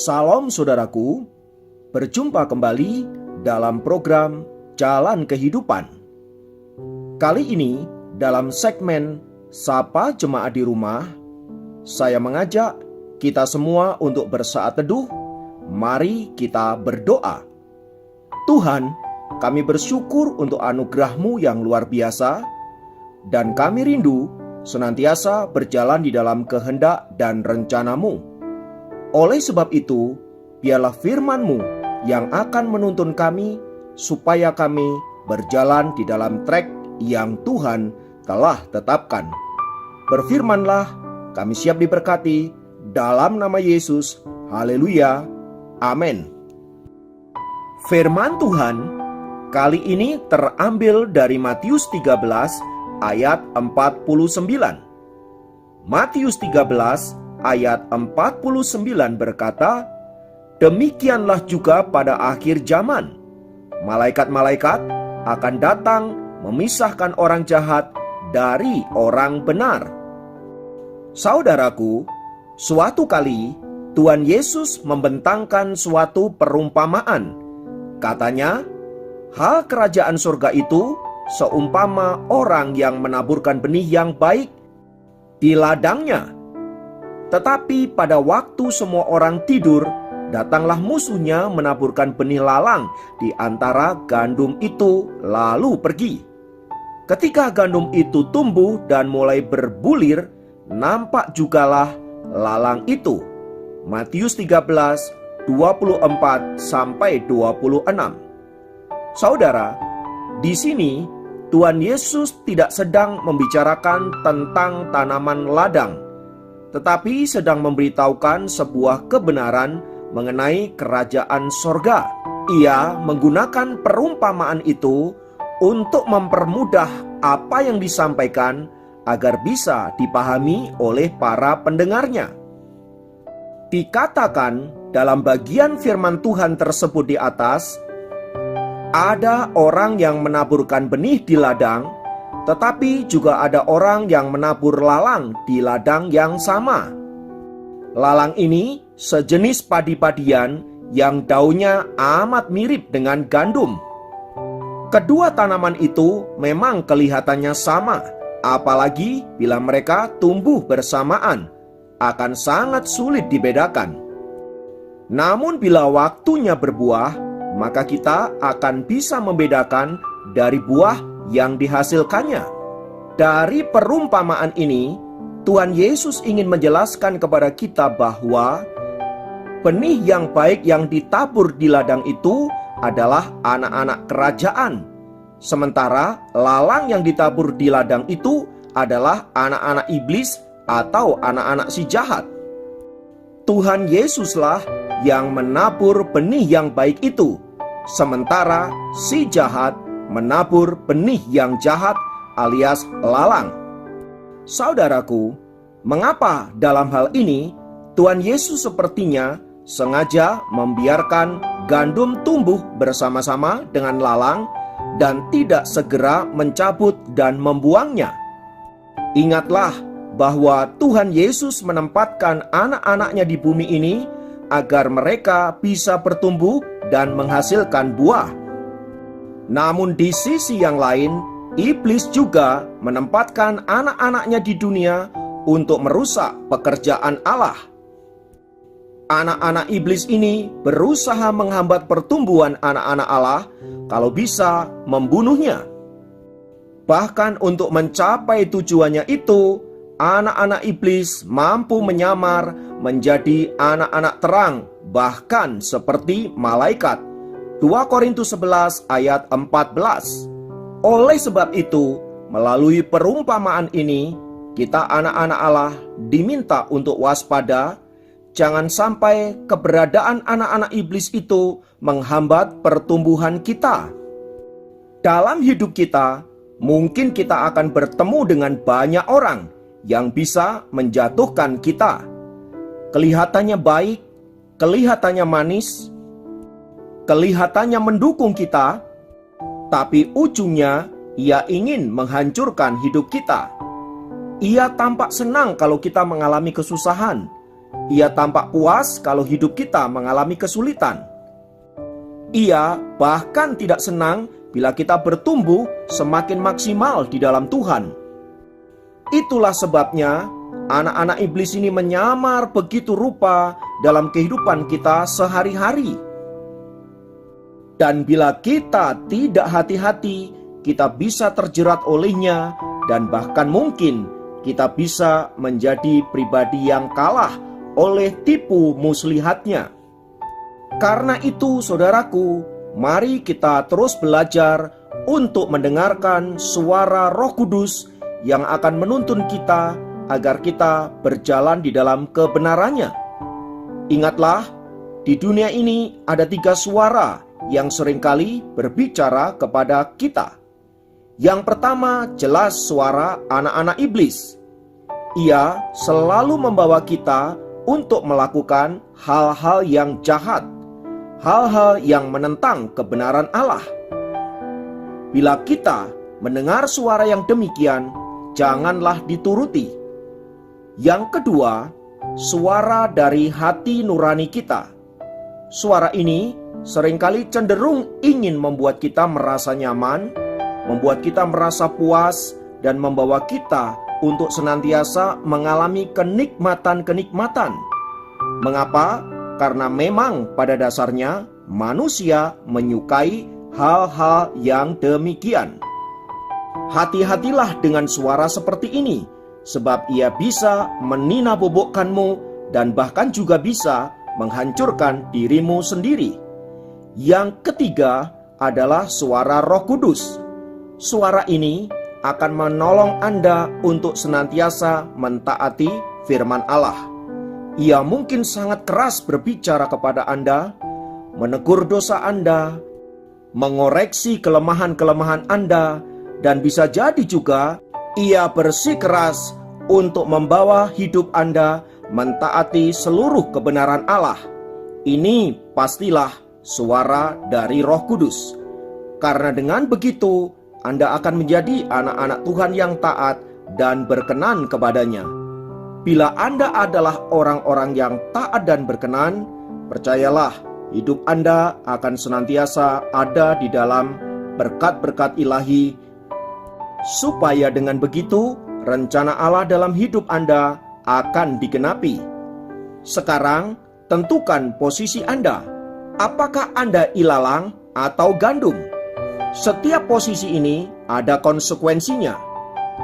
Salam saudaraku, berjumpa kembali dalam program Jalan Kehidupan. Kali ini dalam segmen Sapa Jemaat di Rumah, saya mengajak kita semua untuk bersaat teduh. Mari kita berdoa. Tuhan, kami bersyukur untuk anugerah-Mu yang luar biasa, dan kami rindu senantiasa berjalan di dalam kehendak dan rencana-Mu. Oleh sebab itu, biarlah firman-Mu yang akan menuntun kami supaya kami berjalan di dalam trek yang Tuhan telah tetapkan. Berfirmanlah, kami siap diberkati dalam nama Yesus. Haleluya. Amin. Firman Tuhan kali ini terambil dari Matius 13 ayat 49. Matius 13 ayat 49 berkata, "Demikianlah juga pada akhir zaman, malaikat-malaikat akan datang memisahkan orang jahat dari orang benar." Saudaraku, suatu kali Tuhan Yesus membentangkan suatu perumpamaan. Katanya, hal kerajaan surga itu seumpama orang yang menaburkan benih yang baik di ladangnya. Tetapi pada waktu semua orang tidur, datanglah musuhnya menaburkan benih lalang di antara gandum itu, lalu pergi. Ketika gandum itu tumbuh dan mulai berbulir, nampak jugalah lalang itu. Matius 13, 24-26. Saudara, di sini Tuhan Yesus tidak sedang membicarakan tentang tanaman ladang, tetapi sedang memberitahukan sebuah kebenaran mengenai kerajaan sorga. Ia menggunakan perumpamaan itu untuk mempermudah apa yang disampaikan agar bisa dipahami oleh para pendengarnya. Dikatakan dalam bagian firman Tuhan tersebut di atas, ada orang yang menaburkan benih di ladang, tetapi juga ada orang yang menabur lalang di ladang yang sama. Lalang ini sejenis padi-padian yang daunnya amat mirip dengan gandum. Kedua tanaman itu memang kelihatannya sama, apalagi bila mereka tumbuh bersamaan, akan sangat sulit dibedakan. Namun bila waktunya berbuah, maka kita akan bisa membedakan dari buah yang dihasilkannya. Dari perumpamaan ini, Tuhan Yesus ingin menjelaskan kepada kita bahwa benih yang baik yang ditabur di ladang itu adalah anak-anak kerajaan, sementara lalang yang ditabur di ladang itu adalah anak-anak iblis atau anak-anak si jahat. Tuhan Yesuslah yang menabur benih yang baik itu, sementara si jahat menabur benih yang jahat alias lalang. Saudaraku, mengapa dalam hal ini Tuhan Yesus sepertinya sengaja membiarkan gandum tumbuh bersama-sama dengan lalang dan tidak segera mencabut dan membuangnya? Ingatlah bahwa Tuhan Yesus menempatkan anak-anaknya di bumi ini agar mereka bisa bertumbuh dan menghasilkan buah. Namun di sisi yang lain, iblis juga menempatkan anak-anaknya di dunia untuk merusak pekerjaan Allah. Anak-anak iblis ini berusaha menghambat pertumbuhan anak-anak Allah, kalau bisa membunuhnya. Bahkan untuk mencapai tujuannya itu, anak-anak iblis mampu menyamar menjadi anak-anak terang, bahkan seperti malaikat. 2 Korintus 11 ayat 14. Oleh sebab itu, melalui perumpamaan ini, kita anak-anak Allah diminta untuk waspada. Jangan sampai keberadaan anak-anak iblis itu menghambat pertumbuhan kita. Dalam hidup kita, mungkin kita akan bertemu dengan banyak orang yang bisa menjatuhkan kita. Kelihatannya baik, kelihatannya manis, kelihatannya mendukung kita, tapi ujungnya ia ingin menghancurkan hidup kita. Ia tampak senang kalau kita mengalami kesusahan. Ia tampak puas kalau hidup kita mengalami kesulitan. Ia bahkan tidak senang bila kita bertumbuh semakin maksimal di dalam Tuhan. Itulah sebabnya anak-anak iblis ini menyamar begitu rupa dalam kehidupan kita sehari-hari. Dan bila kita tidak hati-hati, kita bisa terjerat olehnya dan bahkan mungkin kita bisa menjadi pribadi yang kalah oleh tipu muslihatnya. Karena itu, saudaraku, mari kita terus belajar untuk mendengarkan suara Roh Kudus yang akan menuntun kita agar kita berjalan di dalam kebenarannya. Ingatlah, di dunia ini ada 3 suara yang seringkali berbicara kepada kita. Yang pertama jelas suara anak-anak iblis. Ia selalu membawa kita untuk melakukan hal-hal yang jahat, hal-hal yang menentang kebenaran Allah. Bila kita mendengar suara yang demikian, janganlah dituruti. Yang kedua, suara dari hati nurani kita. Suara ini seringkali cenderung ingin membuat kita merasa nyaman, membuat kita merasa puas, dan membawa kita untuk senantiasa mengalami kenikmatan-kenikmatan. Mengapa? Karena memang pada dasarnya manusia menyukai hal-hal yang demikian. Hati-hatilah dengan suara seperti ini, sebab ia bisa meninabobokkanmu dan bahkan juga bisa menghancurkan dirimu sendiri. Yang ketiga adalah suara Roh Kudus. Suara ini akan menolong Anda untuk senantiasa mentaati firman Allah. Ia mungkin sangat keras berbicara kepada Anda, menegur dosa Anda, mengoreksi kelemahan-kelemahan Anda, dan bisa jadi juga ia bersikeras untuk membawa hidup Anda mentaati seluruh kebenaran Allah. Ini pastilah suara dari Roh Kudus. Karena dengan begitu, Anda akan menjadi anak-anak Tuhan yang taat dan berkenan kepadanya. Bila Anda adalah orang-orang yang taat dan berkenan, percayalah, hidup Anda akan senantiasa ada di dalam berkat-berkat ilahi, supaya dengan begitu rencana Allah dalam hidup Anda akan digenapi. Sekarang, tentukan posisi Anda. Apakah Anda ilalang atau gandum? Setiap posisi ini ada konsekuensinya.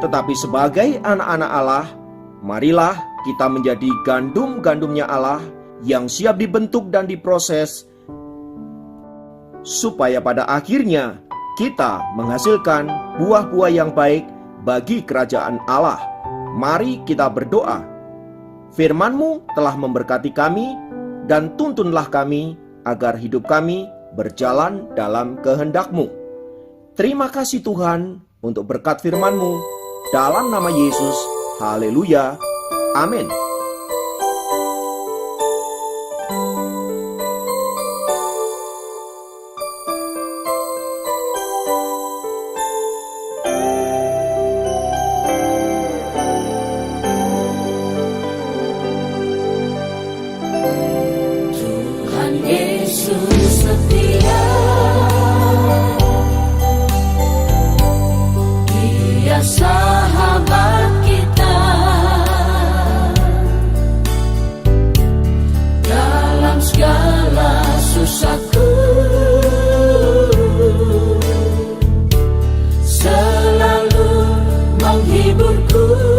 Tetapi sebagai anak-anak Allah, marilah kita menjadi gandum-gandumnya Allah yang siap dibentuk dan diproses, supaya pada akhirnya kita menghasilkan buah-buah yang baik bagi kerajaan Allah. Mari kita berdoa. Firman-Mu telah memberkati kami, dan tuntunlah kami agar hidup kami berjalan dalam kehendak-Mu. Terima kasih Tuhan untuk berkat firman-Mu. Dalam nama Yesus, haleluya, amin. Tuhan Yesus setia, Dia sahabat kita dalam segala susahku, selalu menghiburku.